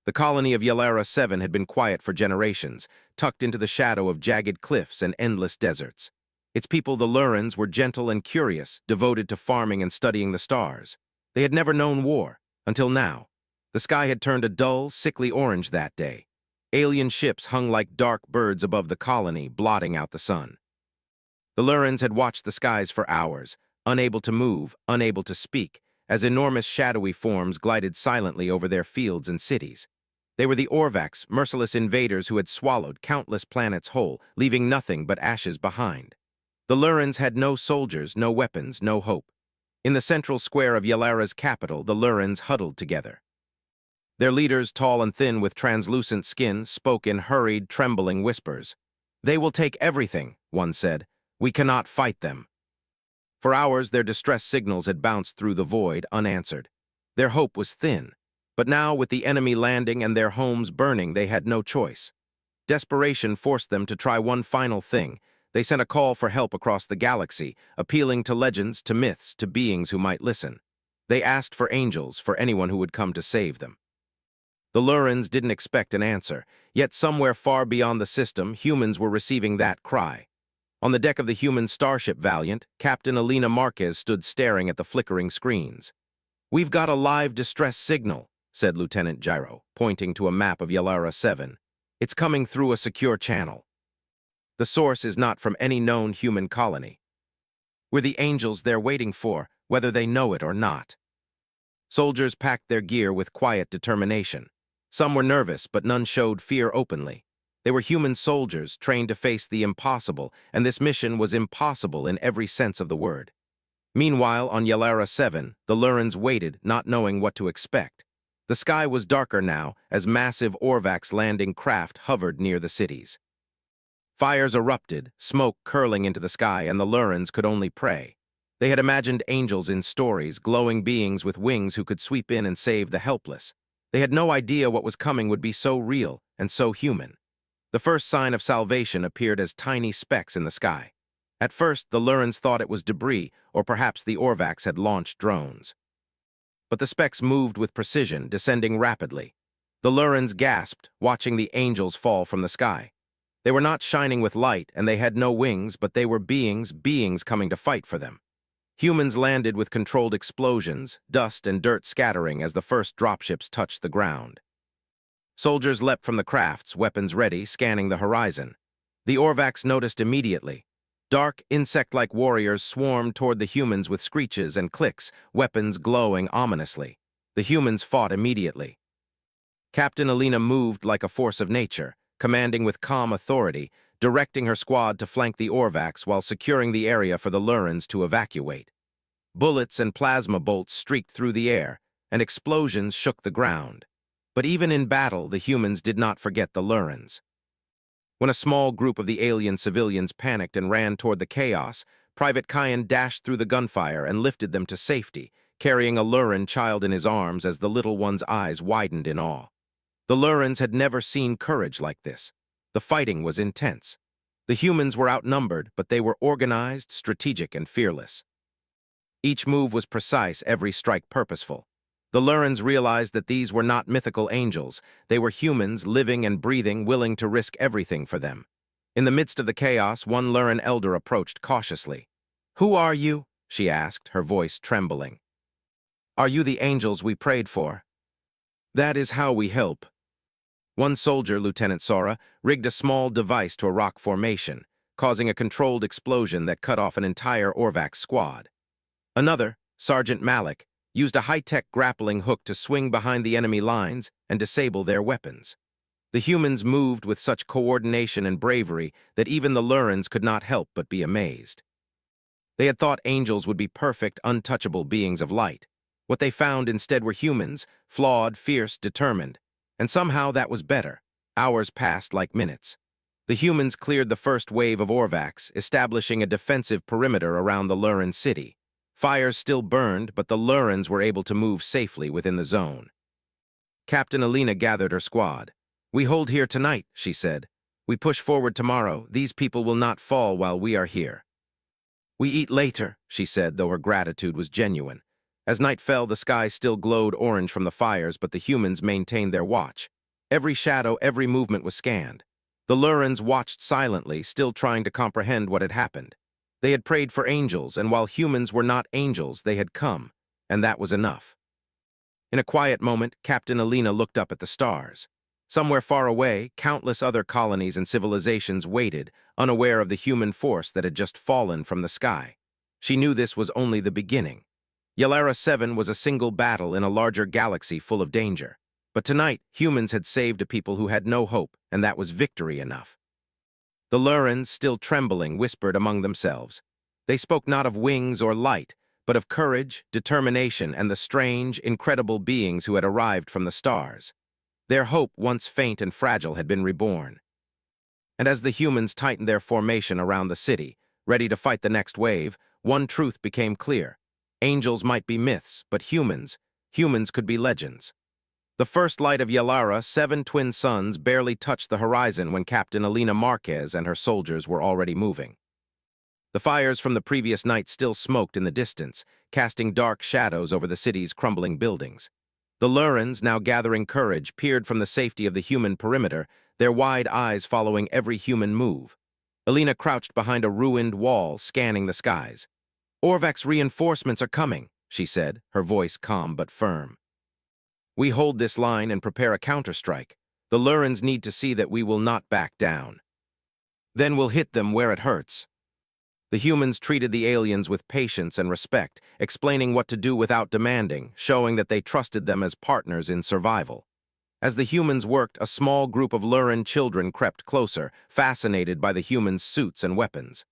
The colony of Yelara 7 had been quiet for generations, tucked into the shadow of jagged cliffs and endless deserts. Its people, the Lurans, were gentle and curious, devoted to farming and studying the stars. They had never known war, until now. The sky had turned a dull, sickly orange that day. Alien ships hung like dark birds above the colony, blotting out the sun. The Lurans had watched the skies for hours, unable to move, unable to speak, as enormous shadowy forms glided silently over their fields and cities. They were the Orcs, merciless invaders who had swallowed countless planets whole, leaving nothing but ashes behind. The Lurans had no soldiers, no weapons, no hope. In the central square of Yelara's capital, the Lurans huddled together. Their leaders, tall and thin with translucent skin, spoke in hurried, trembling whispers. "They will take everything," one said. "We cannot fight them." For hours, their distress signals had bounced through the void, unanswered. Their hope was thin. But now, with the enemy landing and their homes burning, they had no choice. Desperation forced them to try one final thing. They sent a call for help across the galaxy, appealing to legends, to myths, to beings who might listen. They asked for angels, for anyone who would come to save them. The Lurans didn't expect an answer, yet somewhere far beyond the system, humans were receiving that cry. On the deck of the human starship Valiant, Captain Elena Marquez stood staring at the flickering screens. "We've got a live distress signal," said Lieutenant Gyro, pointing to a map of Yelara 7. "It's coming through a secure channel. The source is not from any known human colony. We're the angels they're waiting for, whether they know it or not." Soldiers packed their gear with quiet determination. Some were nervous, but none showed fear openly. They were human soldiers trained to face the impossible, and this mission was impossible in every sense of the word. Meanwhile, on Yelara 7, the Lurans waited, not knowing what to expect. The sky was darker now, as massive Orcs landing craft hovered near the cities. Fires erupted, smoke curling into the sky, and the Lurans could only pray. They had imagined angels in stories, glowing beings with wings who could sweep in and save the helpless. They had no idea what was coming would be so real and so human. The first sign of salvation appeared as tiny specks in the sky. At first, the Lurans thought it was debris, or perhaps the Orcs had launched drones. But the specks moved with precision, descending rapidly. The Lurans gasped, watching the angels fall from the sky. They were not shining with light, and they had no wings, but they were beings coming to fight for them. Humans landed with controlled explosions, dust and dirt scattering as the first dropships touched the ground. Soldiers leapt from the crafts, weapons ready, scanning the horizon. The Orcs noticed immediately. Dark, insect-like warriors swarmed toward the humans with screeches and clicks, weapons glowing ominously. The humans fought immediately. Captain Elena moved like a force of nature, commanding with calm authority, directing her squad to flank the Orcs while securing the area for the Lurans to evacuate. Bullets and plasma bolts streaked through the air, and explosions shook the ground. But even in battle, the humans did not forget the Lurans. When a small group of the alien civilians panicked and ran toward the chaos, Private Kyan dashed through the gunfire and lifted them to safety, carrying a Luran child in his arms as the little one's eyes widened in awe. The Lurans had never seen courage like this. The fighting was intense. The humans were outnumbered, but they were organized, strategic, and fearless. Each move was precise, every strike purposeful. The Lurans realized that these were not mythical angels. They were humans, living and breathing, willing to risk everything for them. In the midst of the chaos, one Luran elder approached cautiously. "Who are you?" she asked, her voice trembling. "Are you the angels we prayed for?" "That is how we help." One soldier, Lieutenant Sora, rigged a small device to a rock formation, causing a controlled explosion that cut off an entire Orvax squad. Another, Sergeant Malik, used a high-tech grappling hook to swing behind the enemy lines and disable their weapons. The humans moved with such coordination and bravery that even the Lurans could not help but be amazed. They had thought angels would be perfect, untouchable beings of light. What they found instead were humans, flawed, fierce, determined. And somehow that was better. Hours passed like minutes. The humans cleared the first wave of Orvax, establishing a defensive perimeter around the Luran city. Fires still burned, but the Lurans were able to move safely within the zone. Captain Elena gathered her squad. "We hold here tonight," she said. "We push forward tomorrow. These people will not fall while we are here." "We eat later," she said, though her gratitude was genuine. As night fell, the sky still glowed orange from the fires, but the humans maintained their watch. Every shadow, every movement was scanned. The Lurans watched silently, still trying to comprehend what had happened. They had prayed for angels, and while humans were not angels, they had come, and that was enough. In a quiet moment, Captain Alina looked up at the stars. Somewhere far away, countless other colonies and civilizations waited, unaware of the human force that had just fallen from the sky. She knew this was only the beginning. Yalara 7 was a single battle in a larger galaxy full of danger. But tonight, humans had saved a people who had no hope, and that was victory enough. The Lurans, still trembling, whispered among themselves. They spoke not of wings or light, but of courage, determination, and the strange, incredible beings who had arrived from the stars. Their hope, once faint and fragile, had been reborn. And as the humans tightened their formation around the city, ready to fight the next wave, one truth became clear. Angels might be myths, but humans could be legends. The first light of Yalara, 7 twin suns, barely touched the horizon when Captain Alina Marquez and her soldiers were already moving. The fires from the previous night still smoked in the distance, casting dark shadows over the city's crumbling buildings. The Lurans, now gathering courage, peered from the safety of the human perimeter, their wide eyes following every human move. Alina crouched behind a ruined wall, scanning the skies. "Orvac's reinforcements are coming," she said, her voice calm but firm. "We hold this line and prepare a counterstrike. The Lurans need to see that we will not back down. Then we'll hit them where it hurts." The humans treated the aliens with patience and respect, explaining what to do without demanding, showing that they trusted them as partners in survival. As the humans worked, a small group of Luran children crept closer, fascinated by the humans' suits and weapons.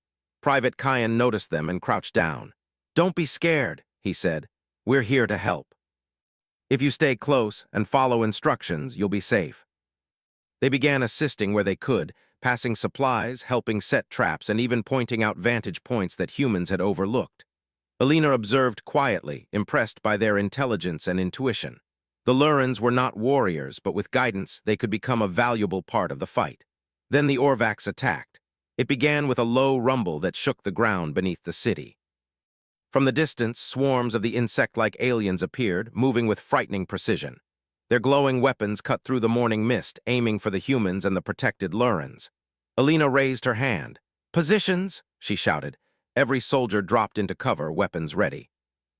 Private Kyan noticed them and crouched down. "Don't be scared," he said. "We're here to help. If you stay close and follow instructions, you'll be safe." They began assisting where they could, passing supplies, helping set traps, and even pointing out vantage points that humans had overlooked. Alina observed quietly, impressed by their intelligence and intuition. The Lurans were not warriors, but with guidance, they could become a valuable part of the fight. Then the Orvacs attacked. It began with a low rumble that shook the ground beneath the city. From the distance, swarms of the insect-like aliens appeared, moving with frightening precision. Their glowing weapons cut through the morning mist, aiming for the humans and the protected Lurans. Alina raised her hand. "Positions!" she shouted. Every soldier dropped into cover, weapons ready.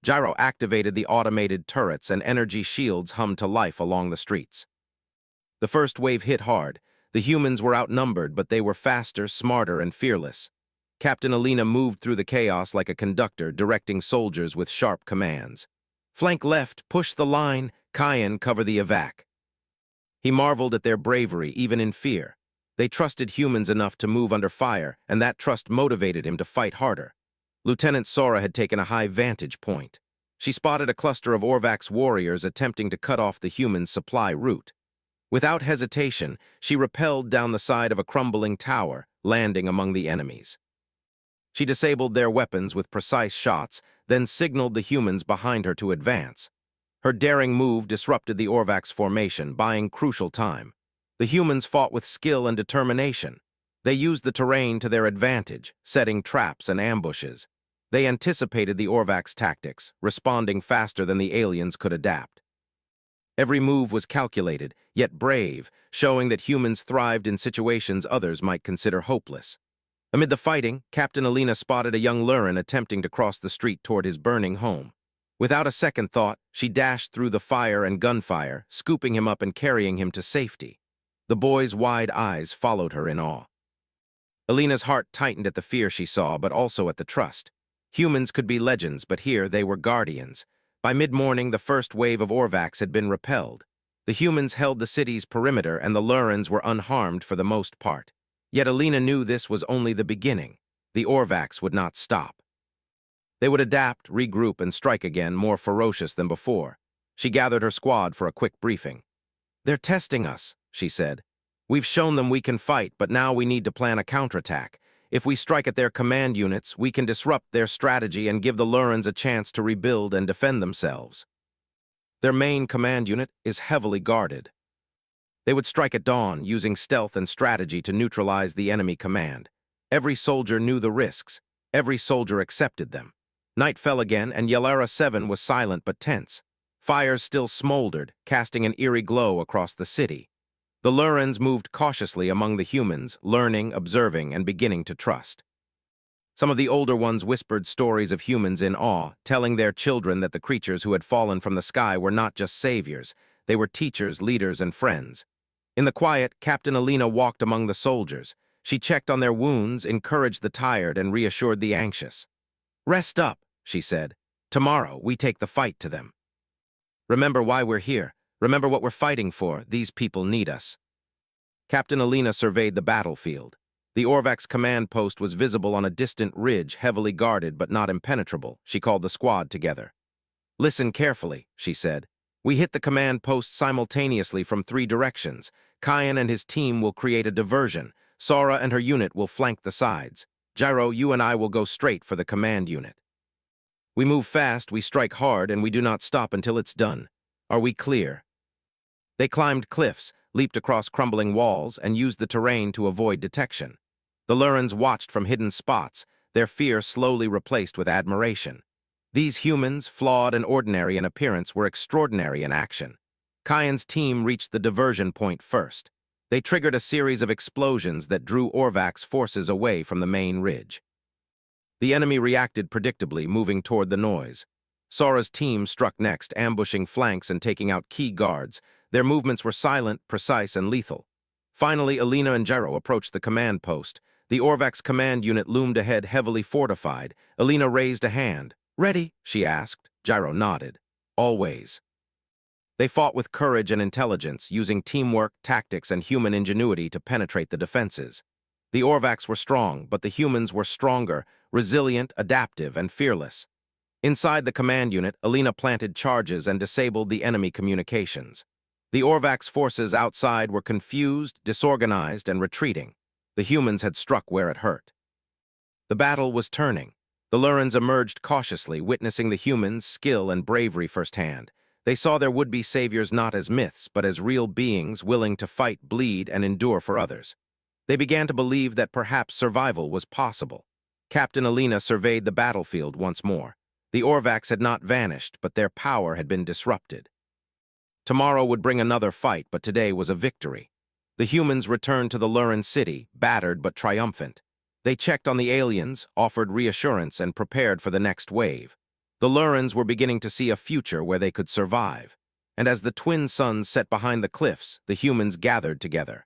Gyro activated the automated turrets, and energy shields hummed to life along the streets. The first wave hit hard. The humans were outnumbered, but they were faster, smarter, and fearless. Captain Alina moved through the chaos like a conductor, directing soldiers with sharp commands. "Flank left, push the line, Kyan, cover the evac." He marveled at their bravery, even in fear. They trusted humans enough to move under fire, and that trust motivated him to fight harder. Lieutenant Sora had taken a high vantage point. She spotted a cluster of Orvac's warriors attempting to cut off the humans' supply route. Without hesitation, she rappelled down the side of a crumbling tower, landing among the enemies. She disabled their weapons with precise shots, then signaled the humans behind her to advance. Her daring move disrupted the Orvac's formation, buying crucial time. The humans fought with skill and determination. They used the terrain to their advantage, setting traps and ambushes. They anticipated the Orvac's tactics, responding faster than the aliens could adapt. Every move was calculated, yet brave, showing that humans thrived in situations others might consider hopeless. Amid the fighting, Captain Alina spotted a young Luran attempting to cross the street toward his burning home. Without a second thought, she dashed through the fire and gunfire, scooping him up and carrying him to safety. The boy's wide eyes followed her in awe. Alina's heart tightened at the fear she saw, but also at the trust. Humans could be legends, but here they were guardians. By mid-morning, the first wave of Orvacs had been repelled. The humans held the city's perimeter, and the Lurans were unharmed for the most part. Yet Alina knew this was only the beginning. The Orvacs would not stop. They would adapt, regroup, and strike again, more ferocious than before. She gathered her squad for a quick briefing. "They're testing us," she said. "We've shown them we can fight, but now we need to plan a counterattack. If we strike at their command units, we can disrupt their strategy and give the Lurans a chance to rebuild and defend themselves. Their main command unit is heavily guarded. They would strike at dawn, using stealth and strategy to neutralize the enemy command. Every soldier knew the risks. Every soldier accepted them. Night fell again, and Yalara 7 was silent but tense. Fires still smoldered, casting an eerie glow across the city. The Lurans moved cautiously among the humans, learning, observing, and beginning to trust. Some of the older ones whispered stories of humans in awe, telling their children that the creatures who had fallen from the sky were not just saviors, they were teachers, leaders, and friends. In the quiet, Captain Alina walked among the soldiers. She checked on their wounds, encouraged the tired, and reassured the anxious. "Rest up," she said. "Tomorrow, we take the fight to them. Remember why we're here. Remember what we're fighting for. These people need us." Captain Alina surveyed the battlefield. The Orvax command post was visible on a distant ridge, heavily guarded but not impenetrable. She called the squad together. "Listen carefully," she said. "We hit the command post simultaneously from 3 directions. Kyan and his team will create a diversion. Sora and her unit will flank the sides. Gyro, you and I will go straight for the command unit. We move fast, we strike hard, and we do not stop until it's done. Are we clear?" They climbed cliffs, leaped across crumbling walls, and used the terrain to avoid detection. The Lurans watched from hidden spots, their fear slowly replaced with admiration. These humans, flawed and ordinary in appearance, were extraordinary in action. Kyan's team reached the diversion point first. They triggered a series of explosions that drew Orvax forces away from the main ridge. The enemy reacted predictably, moving toward the noise. Sora's team struck next, ambushing flanks and taking out key guards. Their movements were silent, precise, and lethal. Finally, Alina and Gyro approached the command post. The Orvax command unit loomed ahead, heavily fortified. Alina raised a hand. "Ready?" she asked. Gyro nodded. "Always." They fought with courage and intelligence, using teamwork, tactics, and human ingenuity to penetrate the defenses. The Orvax were strong, but the humans were stronger, resilient, adaptive, and fearless. Inside the command unit, Alina planted charges and disabled the enemy communications. The Orvax forces outside were confused, disorganized, and retreating. The humans had struck where it hurt. The battle was turning. The Lurans emerged cautiously, witnessing the humans' skill and bravery firsthand. They saw their would-be saviors not as myths, but as real beings willing to fight, bleed, and endure for others. They began to believe that perhaps survival was possible. Captain Alina surveyed the battlefield once more. The Orvax had not vanished, but their power had been disrupted. Tomorrow would bring another fight, but today was a victory. The humans returned to the Luran city, battered but triumphant. They checked on the aliens, offered reassurance, and prepared for the next wave. The Lurans were beginning to see a future where they could survive. And as the twin suns set behind the cliffs, the humans gathered together.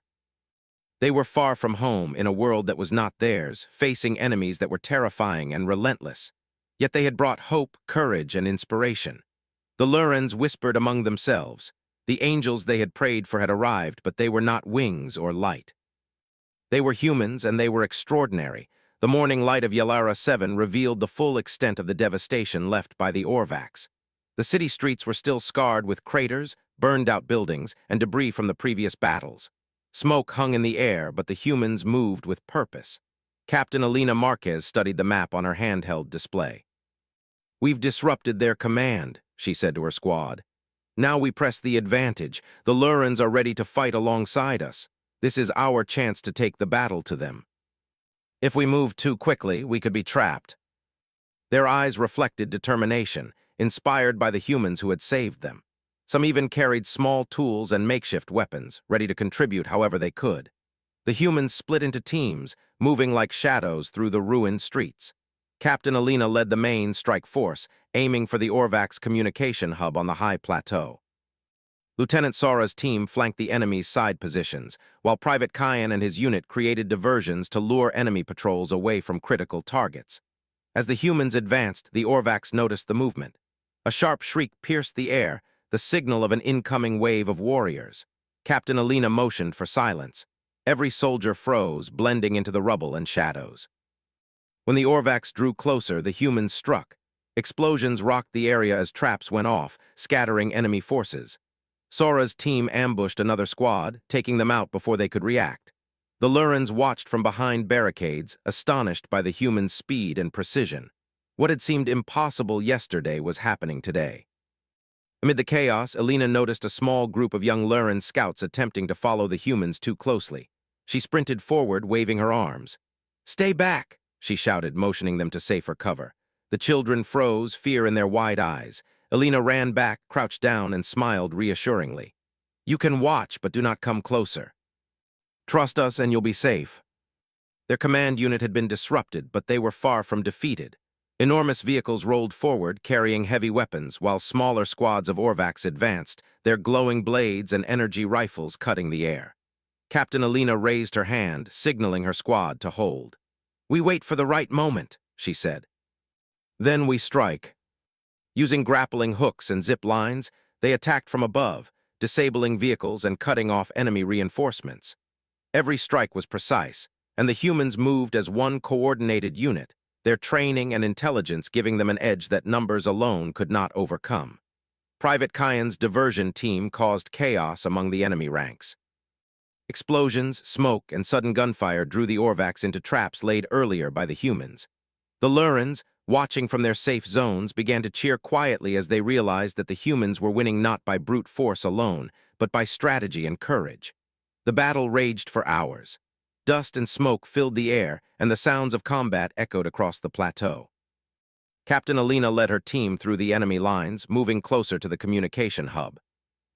They were far from home, in a world that was not theirs, facing enemies that were terrifying and relentless. Yet they had brought hope, courage, and inspiration. The Lurans whispered among themselves. The angels they had prayed for had arrived, but they were not wings or light. They were humans, and they were extraordinary. The morning light of Yalara 7 revealed the full extent of the devastation left by the Orvax. The city streets were still scarred with craters, burned-out buildings, and debris from the previous battles. Smoke hung in the air, but the humans moved with purpose. Captain Alina Marquez studied the map on her handheld display. "We've disrupted their command," she said to her squad. "Now we press the advantage. The Lurans are ready to fight alongside us. This is our chance to take the battle to them. If we move too quickly, we could be trapped." Their eyes reflected determination, inspired by the humans who had saved them. Some even carried small tools and makeshift weapons, ready to contribute however they could. The humans split into teams, moving like shadows through the ruined streets. Captain Alina led the main strike force, aiming for the Orvax communication hub on the high plateau. Lieutenant Sora's team flanked the enemy's side positions, while Private Kyan and his unit created diversions to lure enemy patrols away from critical targets. As the humans advanced, the Orvax noticed the movement. A sharp shriek pierced the air, the signal of an incoming wave of warriors. Captain Alina motioned for silence. Every soldier froze, blending into the rubble and shadows. When the Orvax drew closer, the humans struck. Explosions rocked the area as traps went off, scattering enemy forces. Sora's team ambushed another squad, taking them out before they could react. The Lurans watched from behind barricades, astonished by the humans' speed and precision. What had seemed impossible yesterday was happening today. Amid the chaos, Alina noticed a small group of young Luran scouts attempting to follow the humans too closely. She sprinted forward, waving her arms. "Stay back!" she shouted, motioning them to safer cover. The children froze, fear in their wide eyes. Alina ran back, crouched down, and smiled reassuringly. You can watch, but do not come closer. Trust us and you'll be safe. Their command unit had been disrupted, but they were far from defeated. Enormous vehicles rolled forward, carrying heavy weapons, while smaller squads of Orvacs advanced, their glowing blades and energy rifles cutting the air. Captain Alina raised her hand, signaling her squad to hold. "We wait for the right moment," she said. "Then we strike." Using grappling hooks and zip lines, they attacked from above, disabling vehicles and cutting off enemy reinforcements. Every strike was precise, and the humans moved as one coordinated unit, their training and intelligence giving them an edge that numbers alone could not overcome. Private Kyan's diversion team caused chaos among the enemy ranks. Explosions, smoke, and sudden gunfire drew the Orvacs into traps laid earlier by the humans. The Lurans, watching from their safe zones, began to cheer quietly as they realized that the humans were winning not by brute force alone, but by strategy and courage. The battle raged for hours. Dust and smoke filled the air, and the sounds of combat echoed across the plateau. Captain Alina led her team through the enemy lines, moving closer to the communication hub.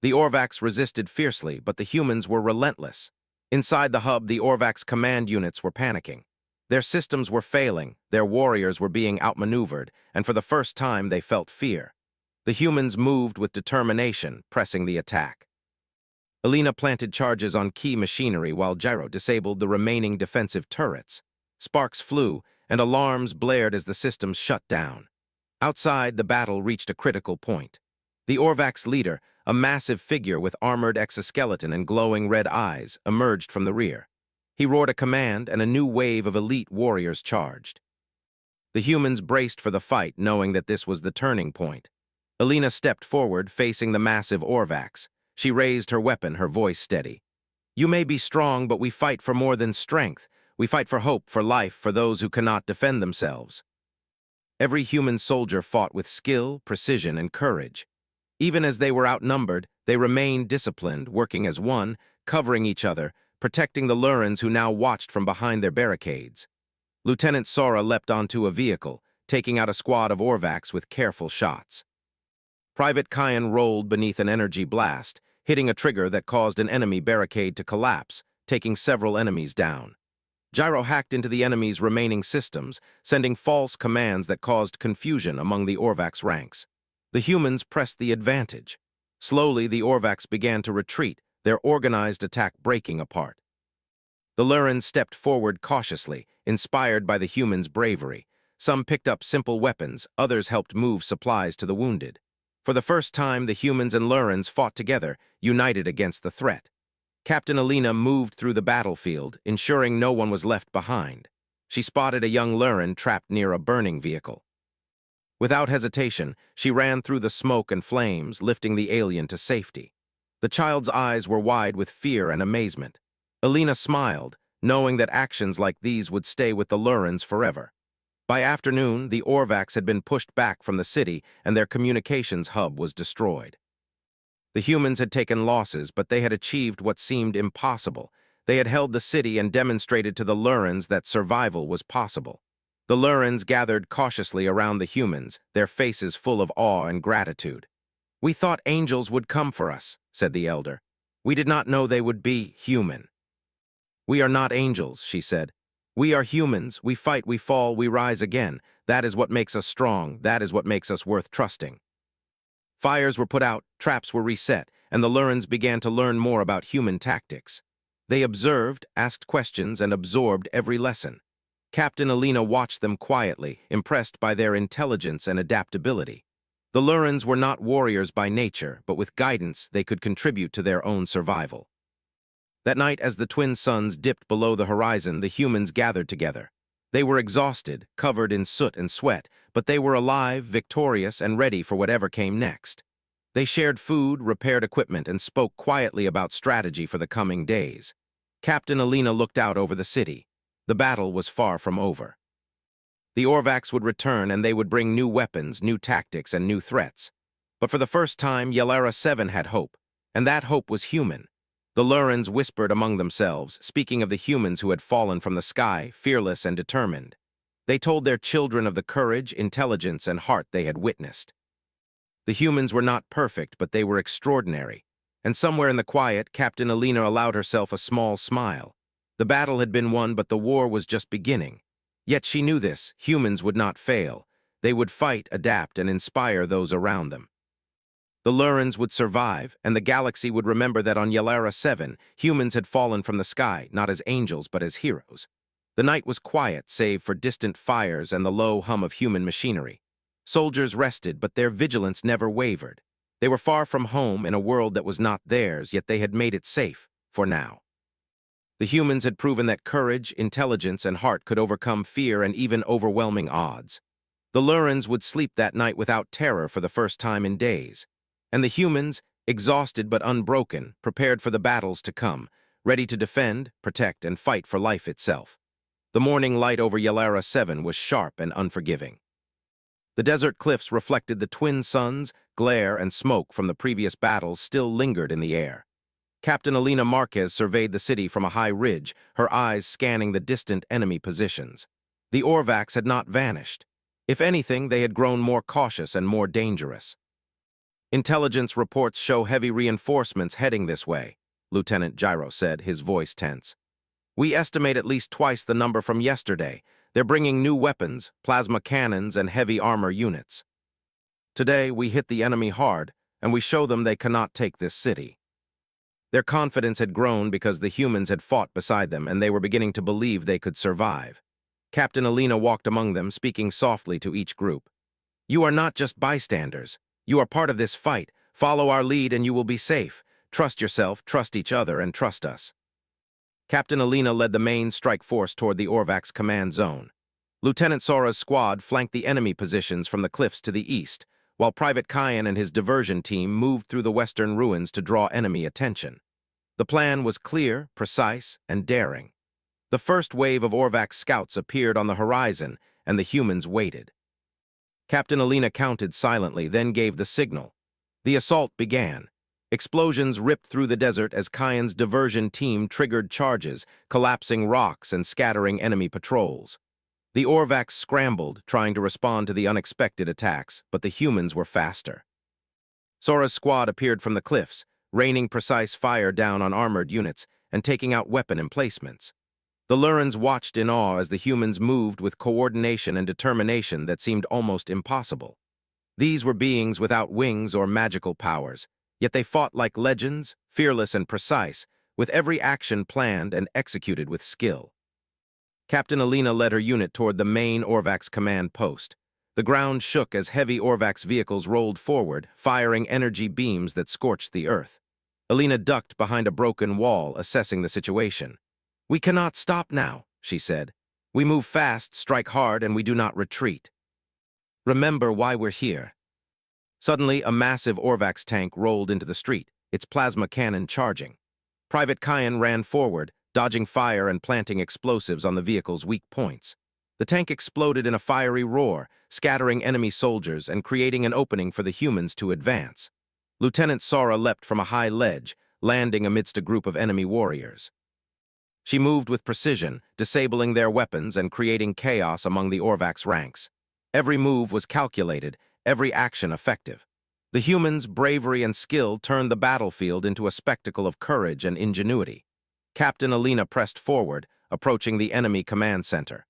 The Orvacs resisted fiercely, but the humans were relentless. Inside the hub, the Orvacs' command units were panicking. Their systems were failing, their warriors were being outmaneuvered, and for the first time they felt fear. The humans moved with determination, pressing the attack. Alina planted charges on key machinery while Gyro disabled the remaining defensive turrets. Sparks flew, and alarms blared as the systems shut down. Outside, the battle reached a critical point. The Orvacs' leader, a massive figure with armored exoskeleton and glowing red eyes, emerged from the rear. He roared a command, and a new wave of elite warriors charged. The humans braced for the fight, knowing that this was the turning point. Alina stepped forward, facing the massive Orvacs. She raised her weapon, her voice steady. "You may be strong, but we fight for more than strength. We fight for hope, for life, for those who cannot defend themselves." Every human soldier fought with skill, precision, and courage. Even as they were outnumbered, they remained disciplined, working as one, covering each other, protecting the Lurans who now watched from behind their barricades. Lieutenant Sora leapt onto a vehicle, taking out a squad of Orvacs with careful shots. Private Kyan rolled beneath an energy blast, hitting a trigger that caused an enemy barricade to collapse, taking several enemies down. Gyro hacked into the enemy's remaining systems, sending false commands that caused confusion among the Orvacs' ranks. The humans pressed the advantage. Slowly, the Orvacs began to retreat, their organized attack breaking apart. The Lurans stepped forward cautiously, inspired by the humans' bravery. Some picked up simple weapons, others helped move supplies to the wounded. For the first time, the humans and Lurans fought together, united against the threat. Captain Alina moved through the battlefield, ensuring no one was left behind. She spotted a young Luran trapped near a burning vehicle. Without hesitation, she ran through the smoke and flames, lifting the alien to safety. The child's eyes were wide with fear and amazement. Alina smiled, knowing that actions like these would stay with the Lurans forever. By afternoon, the Orvacs had been pushed back from the city, and their communications hub was destroyed. The humans had taken losses, but they had achieved what seemed impossible. They had held the city and demonstrated to the Lurans that survival was possible. The Lurans gathered cautiously around the humans, their faces full of awe and gratitude. "We thought angels would come for us," said the elder. "We did not know they would be human." "We are not angels," she said. "We are humans. We fight, we fall, we rise again. That is what makes us strong. That is what makes us worth trusting." Fires were put out, traps were reset, and the Lurans began to learn more about human tactics. They observed, asked questions, and absorbed every lesson. Captain Alina watched them quietly, impressed by their intelligence and adaptability. The Lurans were not warriors by nature, but with guidance they could contribute to their own survival. That night, as the twin suns dipped below the horizon, the humans gathered together. They were exhausted, covered in soot and sweat, but they were alive, victorious, and ready for whatever came next. They shared food, repaired equipment, and spoke quietly about strategy for the coming days. Captain Alina looked out over the city. The battle was far from over. The Orvacs would return, and they would bring new weapons, new tactics, and new threats. But for the first time, Yelera 7 had hope, and that hope was human. The Lurans whispered among themselves, speaking of the humans who had fallen from the sky, fearless and determined. They told their children of the courage, intelligence, and heart they had witnessed. The humans were not perfect, but they were extraordinary. And somewhere in the quiet, Captain Alina allowed herself a small smile. The battle had been won, but the war was just beginning. Yet she knew this: humans would not fail. They would fight, adapt, and inspire those around them. The Lurans would survive, and the galaxy would remember that on Yelara 7, humans had fallen from the sky, not as angels, but as heroes. The night was quiet, save for distant fires and the low hum of human machinery. Soldiers rested, but their vigilance never wavered. They were far from home in a world that was not theirs, yet they had made it safe, for now. The humans had proven that courage, intelligence, and heart could overcome fear and even overwhelming odds. The Lurans would sleep that night without terror for the first time in days. And the humans, exhausted but unbroken, prepared for the battles to come, ready to defend, protect, and fight for life itself. The morning light over Yelara 7 was sharp and unforgiving. The desert cliffs reflected the twin suns, glare, and smoke from the previous battles still lingered in the air. Captain Alina Marquez surveyed the city from a high ridge, her eyes scanning the distant enemy positions. The Orvacs had not vanished. If anything, they had grown more cautious and more dangerous. Intelligence reports show heavy reinforcements heading this way, Lieutenant Gyro said, his voice tense. We estimate at least twice the number from yesterday. They're bringing new weapons, plasma cannons, and heavy armor units. Today, we hit the enemy hard, and we show them they cannot take this city. Their confidence had grown because the humans had fought beside them, and they were beginning to believe they could survive. Captain Alina walked among them, speaking softly to each group. You are not just bystanders. You are part of this fight. Follow our lead and you will be safe. Trust yourself, trust each other, and trust us. Captain Alina led the main strike force toward the Orvacs command zone. Lieutenant Sora's squad flanked the enemy positions from the cliffs to the east, while Private Kyan and his diversion team moved through the western ruins to draw enemy attention. The plan was clear, precise, and daring. The first wave of Orvac scouts appeared on the horizon, and the humans waited. Captain Alina counted silently, then gave the signal. The assault began. Explosions ripped through the desert as Kyan's diversion team triggered charges, collapsing rocks and scattering enemy patrols. The Orvacs scrambled, trying to respond to the unexpected attacks, but the humans were faster. Sora's squad appeared from the cliffs, raining precise fire down on armored units and taking out weapon emplacements. The Lurans watched in awe as the humans moved with coordination and determination that seemed almost impossible. These were beings without wings or magical powers, yet they fought like legends, fearless and precise, with every action planned and executed with skill. Captain Alina led her unit toward the main Orvacs command post. The ground shook as heavy Orvacs vehicles rolled forward, firing energy beams that scorched the earth. Alina ducked behind a broken wall, assessing the situation. We cannot stop now, she said. We move fast, strike hard, and we do not retreat. Remember why we're here. Suddenly, a massive Orvacs tank rolled into the street, its plasma cannon charging. Private Kyan ran forward, dodging fire and planting explosives on the vehicle's weak points. The tank exploded in a fiery roar, scattering enemy soldiers and creating an opening for the humans to advance. Lieutenant Sora leapt from a high ledge, landing amidst a group of enemy warriors. She moved with precision, disabling their weapons and creating chaos among the Orvacs' ranks. Every move was calculated, every action effective. The humans' bravery and skill turned the battlefield into a spectacle of courage and ingenuity. Captain Alina pressed forward, approaching the enemy command center.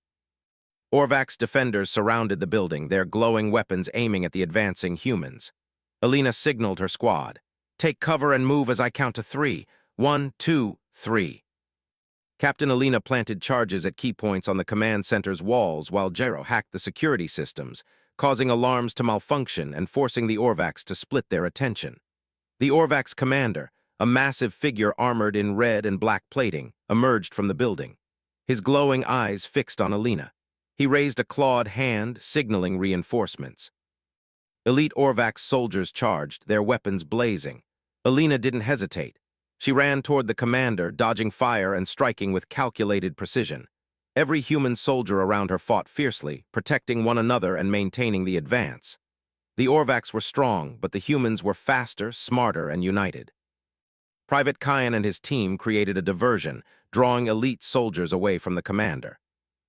Orvacs' defenders surrounded the building, their glowing weapons aiming at the advancing humans. Alina signaled her squad. Take cover and move as I count to 3. 1, 2, 3. Captain Alina planted charges at key points on the command center's walls while Gyro hacked the security systems, causing alarms to malfunction and forcing the Orvacs to split their attention. The Orvacs' commander, a massive figure armored in red and black plating, emerged from the building. His glowing eyes fixed on Alina. He raised a clawed hand, signaling reinforcements. Elite Orvacs soldiers charged, their weapons blazing. Alina didn't hesitate. She ran toward the commander, dodging fire and striking with calculated precision. Every human soldier around her fought fiercely, protecting one another and maintaining the advance. The Orvacs were strong, but the humans were faster, smarter, and united. Private Kyan and his team created a diversion, drawing elite soldiers away from the commander.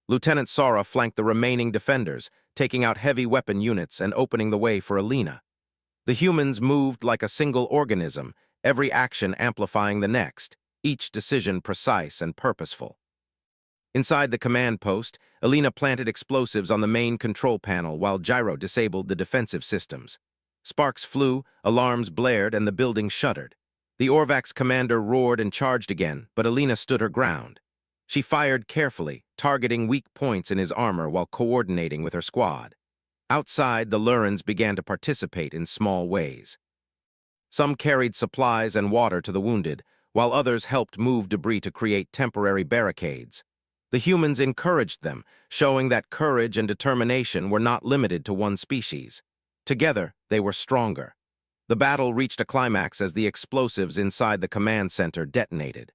Lieutenant Sora flanked the remaining defenders, taking out heavy weapon units and opening the way for Alina. The humans moved like a single organism, every action amplifying the next, each decision precise and purposeful. Inside the command post, Alina planted explosives on the main control panel while Gyro disabled the defensive systems. Sparks flew, alarms blared, and the building shuddered. The Orvax commander roared and charged again, but Alina stood her ground. She fired carefully, targeting weak points in his armor while coordinating with her squad. Outside, the Lurans began to participate in small ways. Some carried supplies and water to the wounded, while others helped move debris to create temporary barricades. The humans encouraged them, showing that courage and determination were not limited to one species. Together, they were stronger. The battle reached a climax as the explosives inside the command center detonated.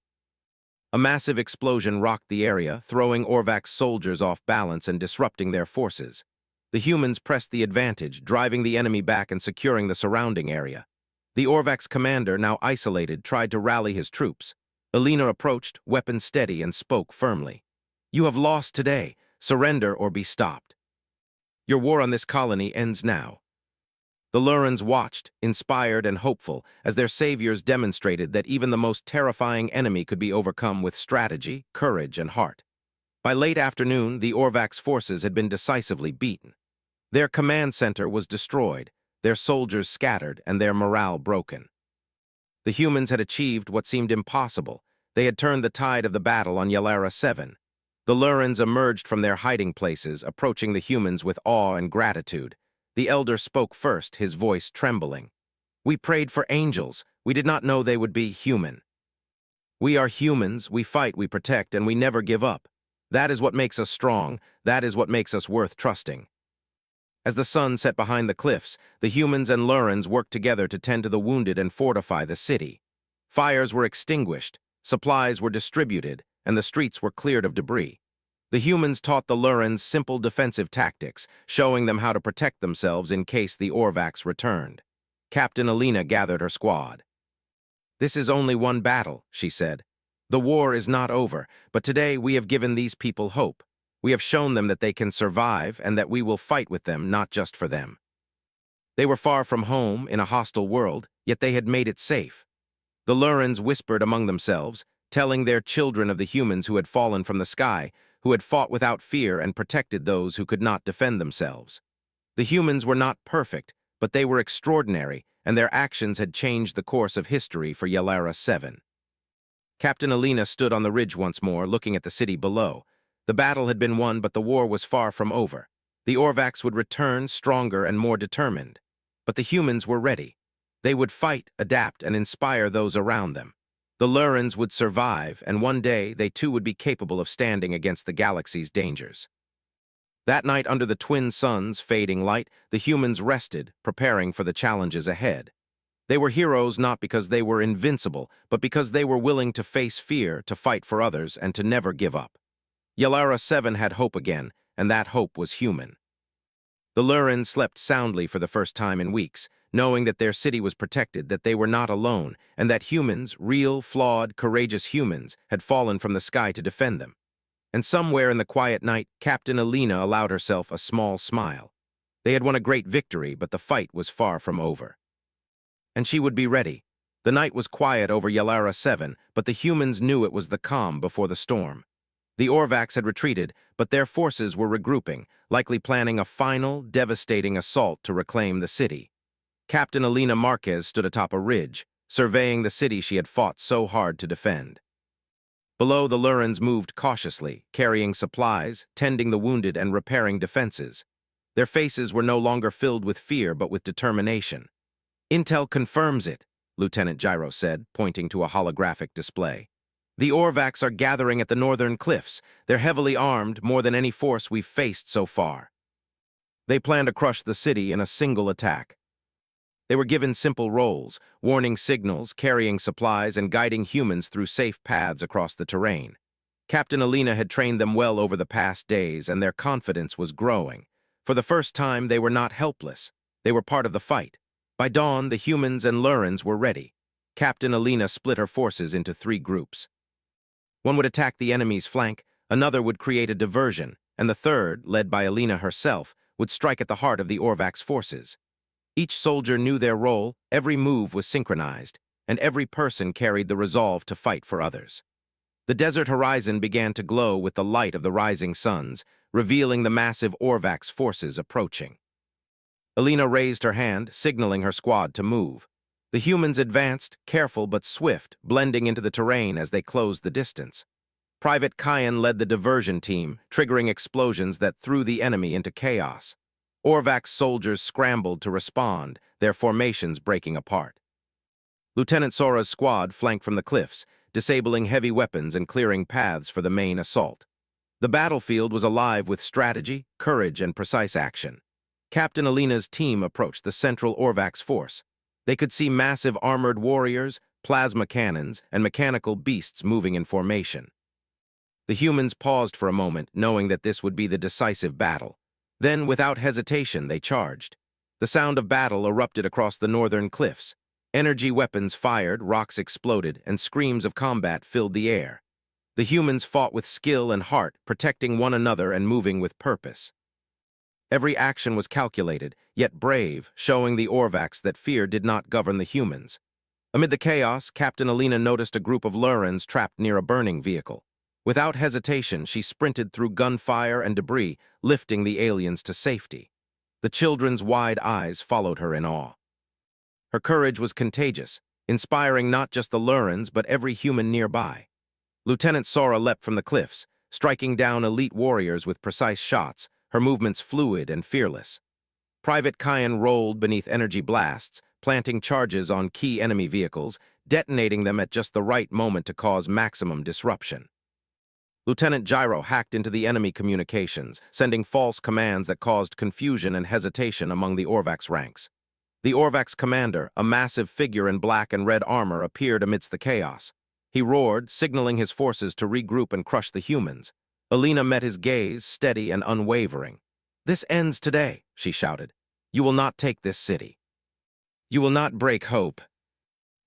A massive explosion rocked the area, throwing Orvax soldiers off balance and disrupting their forces. The humans pressed the advantage, driving the enemy back and securing the surrounding area. The Orvax commander, now isolated, tried to rally his troops. Alina approached, weapon steady, and spoke firmly. "You have lost today. Surrender or be stopped. Your war on this colony ends now." The Lurans watched, inspired and hopeful, as their saviors demonstrated that even the most terrifying enemy could be overcome with strategy, courage, and heart. By late afternoon, the Orvax forces had been decisively beaten. Their command center was destroyed, their soldiers scattered, and their morale broken. The humans had achieved what seemed impossible. They had turned the tide of the battle on Yalara 7. The Lurans emerged from their hiding places, approaching the humans with awe and gratitude. The elder spoke first, his voice trembling. "We prayed for angels. We did not know they would be human. We are humans, we fight, we protect, and we never give up. That is what makes us strong. That is what makes us worth trusting." As the sun set behind the cliffs, the humans and Lurans worked together to tend to the wounded and fortify the city. Fires were extinguished, supplies were distributed, and the streets were cleared of debris. The humans taught the Lurans simple defensive tactics, showing them how to protect themselves in case the Orvax returned. Captain Alina gathered her squad. "This is only one battle," she said. "The war is not over, but today we have given these people hope. We have shown them that they can survive and that we will fight with them, not just for them." They were far from home in a hostile world, yet they had made it safe. The Lurans whispered among themselves, telling their children of the humans who had fallen from the sky, who had fought without fear and protected those who could not defend themselves. The humans were not perfect, but they were extraordinary, and their actions had changed the course of history for Yalara 7. Captain Alina stood on the ridge once more, looking at the city below. The battle had been won, but the war was far from over. The Orvax would return stronger and more determined. But the humans were ready. They would fight, adapt, and inspire those around them. The Lurans would survive, and one day they too would be capable of standing against the galaxy's dangers. That night, under the twin suns' fading light, the humans rested, preparing for the challenges ahead. They were heroes not because they were invincible, but because they were willing to face fear, to fight for others, and to never give up. Yalara 7 had hope again, and that hope was human. The Lurans slept soundly for the first time in weeks, knowing that their city was protected, that they were not alone, and that humans, real, flawed, courageous humans, had fallen from the sky to defend them. And somewhere in the quiet night, Captain Alina allowed herself a small smile. They had won a great victory, but the fight was far from over. And she would be ready. The night was quiet over Yalara 7, but the humans knew it was the calm before the storm. The Orvax had retreated, but their forces were regrouping, likely planning a final, devastating assault to reclaim the city. Captain Alina Marquez stood atop a ridge, surveying the city she had fought so hard to defend. Below, the Lurans moved cautiously, carrying supplies, tending the wounded, and repairing defenses. Their faces were no longer filled with fear, but with determination. "Intel confirms it," Lieutenant Gyro said, pointing to a holographic display. "The Orvax are gathering at the northern cliffs. They're heavily armed, more than any force we've faced so far. They plan to crush the city in a single attack." They were given simple roles, warning signals, carrying supplies, and guiding humans through safe paths across the terrain. Captain Alina had trained them well over the past days, and their confidence was growing. For the first time, they were not helpless. They were part of the fight. By dawn, the humans and Lurans were ready. Captain Alina split her forces into 3 groups. One would attack the enemy's flank, another would create a diversion, and the third, led by Alina herself, would strike at the heart of the Orvax forces. Each soldier knew their role, every move was synchronized, and every person carried the resolve to fight for others. The desert horizon began to glow with the light of the rising suns, revealing the massive Orvax forces approaching. Alina raised her hand, signaling her squad to move. The humans advanced, careful but swift, blending into the terrain as they closed the distance. Private Kyan led the diversion team, triggering explosions that threw the enemy into chaos. Orvax soldiers scrambled to respond, their formations breaking apart. Lieutenant Sora's squad flanked from the cliffs, disabling heavy weapons and clearing paths for the main assault. The battlefield was alive with strategy, courage, and precise action. Captain Alina's team approached the central Orvax force. They could see massive armored warriors, plasma cannons, and mechanical beasts moving in formation. The humans paused for a moment, knowing that this would be the decisive battle. Then, without hesitation, they charged. The sound of battle erupted across the northern cliffs. Energy weapons fired, rocks exploded, and screams of combat filled the air. The humans fought with skill and heart, protecting one another and moving with purpose. Every action was calculated, yet brave, showing the Orvax that fear did not govern the humans. Amid the chaos, Captain Alina noticed a group of Lurans trapped near a burning vehicle. Without hesitation, she sprinted through gunfire and debris, lifting the aliens to safety. The children's wide eyes followed her in awe. Her courage was contagious, inspiring not just the Lurans but every human nearby. Lieutenant Sora leapt from the cliffs, striking down elite warriors with precise shots, her movements fluid and fearless. Private Kyan rolled beneath energy blasts, planting charges on key enemy vehicles, detonating them at just the right moment to cause maximum disruption. Lieutenant Gyro hacked into the enemy communications, sending false commands that caused confusion and hesitation among the Orvax ranks. The Orvax commander, a massive figure in black and red armor, appeared amidst the chaos. He roared, signaling his forces to regroup and crush the humans. Alina met his gaze, steady and unwavering. "This ends today," she shouted. "You will not take this city. You will not break hope."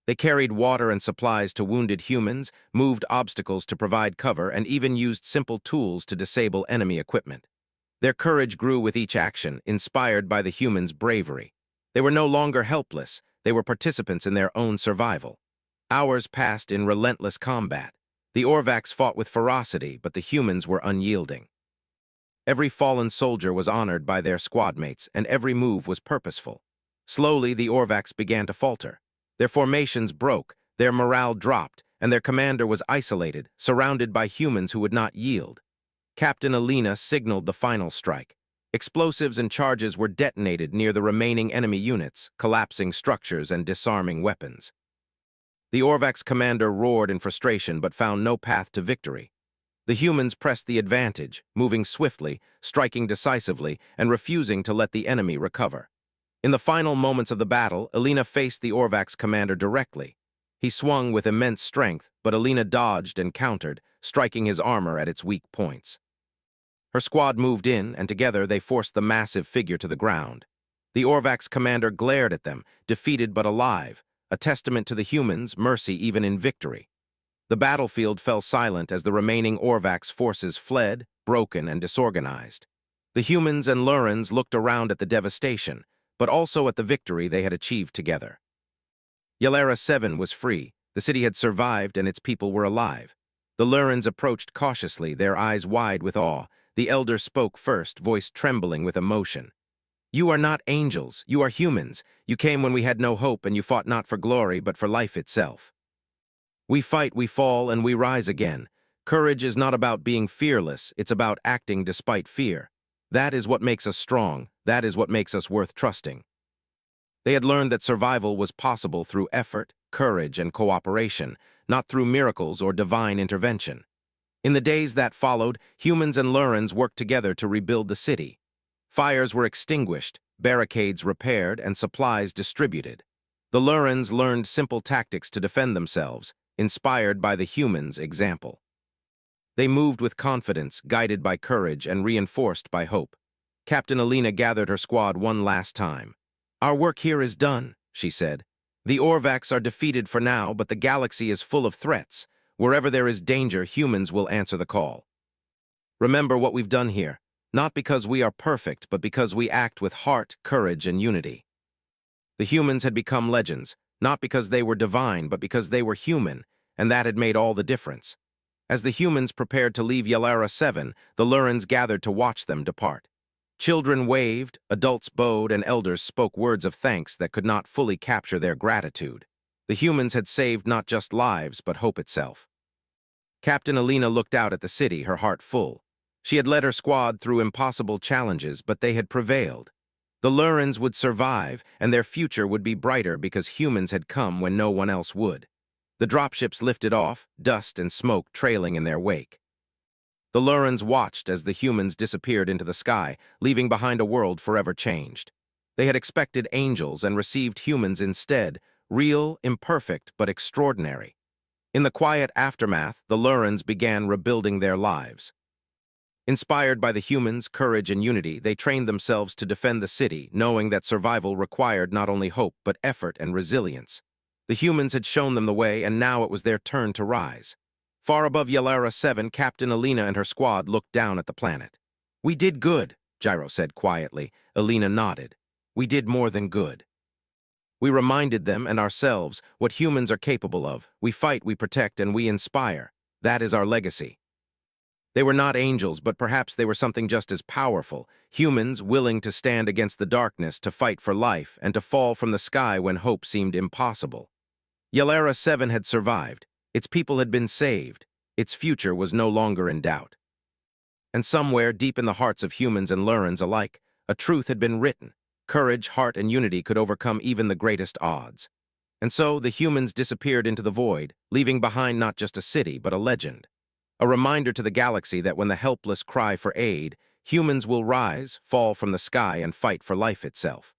They carried water and supplies to wounded humans, moved obstacles to provide cover, and even used simple tools to disable enemy equipment. Their courage grew with each action, inspired by the humans' bravery. They were no longer helpless, they were participants in their own survival. Hours passed in relentless combat. The Orvax fought with ferocity, but the humans were unyielding. Every fallen soldier was honored by their squadmates, and every move was purposeful. Slowly, the Orvax began to falter. Their formations broke, their morale dropped, and their commander was isolated, surrounded by humans who would not yield. Captain Alina signaled the final strike. Explosives and charges were detonated near the remaining enemy units, collapsing structures and disarming weapons. The Orvax commander roared in frustration but found no path to victory. The humans pressed the advantage, moving swiftly, striking decisively, and refusing to let the enemy recover. In the final moments of the battle, Alina faced the Orvax commander directly. He swung with immense strength, but Alina dodged and countered, striking his armor at its weak points. Her squad moved in, and together they forced the massive figure to the ground. The Orvax commander glared at them, defeated but alive, a testament to the humans' mercy even in victory. The battlefield fell silent as the remaining Orvax forces fled, broken and disorganized. The humans and Lurans looked around at the devastation, but also at the victory they had achieved together. Yalera 7 was free, the city had survived and its people were alive. The Lurans approached cautiously, their eyes wide with awe. The elder spoke first, voice trembling with emotion. "You are not angels, you are humans. You came when we had no hope, and you fought not for glory, but for life itself. We fight, we fall, and we rise again. Courage is not about being fearless, it's about acting despite fear. That is what makes us strong, that is what makes us worth trusting." They had learned that survival was possible through effort, courage, and cooperation, not through miracles or divine intervention. In the days that followed, humans and Lurans worked together to rebuild the city. Fires were extinguished, barricades repaired, and supplies distributed. The Lurans learned simple tactics to defend themselves, inspired by the humans' example. They moved with confidence, guided by courage and reinforced by hope. Captain Alina gathered her squad one last time. "Our work here is done," she said. "The Orvax are defeated for now, but the galaxy is full of threats. Wherever there is danger, humans will answer the call. Remember what we've done here, not because we are perfect, but because we act with heart, courage, and unity." The humans had become legends, not because they were divine, but because they were human, and that had made all the difference. As the humans prepared to leave Yalara 7, the Lurans gathered to watch them depart. Children waved, adults bowed, and elders spoke words of thanks that could not fully capture their gratitude. The humans had saved not just lives, but hope itself. Captain Alina looked out at the city, her heart full. She had led her squad through impossible challenges, but they had prevailed. The Lurans would survive, and their future would be brighter because humans had come when no one else would. The dropships lifted off, dust and smoke trailing in their wake. The Lurans watched as the humans disappeared into the sky, leaving behind a world forever changed. They had expected angels and received humans instead, real, imperfect, but extraordinary. In the quiet aftermath, the Lurans began rebuilding their lives. Inspired by the humans' courage and unity, they trained themselves to defend the city, knowing that survival required not only hope but effort and resilience. The humans had shown them the way, and now it was their turn to rise. Far above Yalara 7, Captain Alina and her squad looked down at the planet. "We did good," Gyro said quietly. Alina nodded. "We did more than good. We reminded them and ourselves what humans are capable of. We fight, we protect, and we inspire. That is our legacy." They were not angels, but perhaps they were something just as powerful. Humans willing to stand against the darkness, to fight for life, and to fall from the sky when hope seemed impossible. Yalara 7 had survived. Its people had been saved. Its future was no longer in doubt. And somewhere, deep in the hearts of humans and Lurans alike, a truth had been written. Courage, heart, and unity could overcome even the greatest odds. And so the humans disappeared into the void, leaving behind not just a city, but a legend. A reminder to the galaxy that when the helpless cry for aid, humans will rise, fall from the sky, and fight for life itself.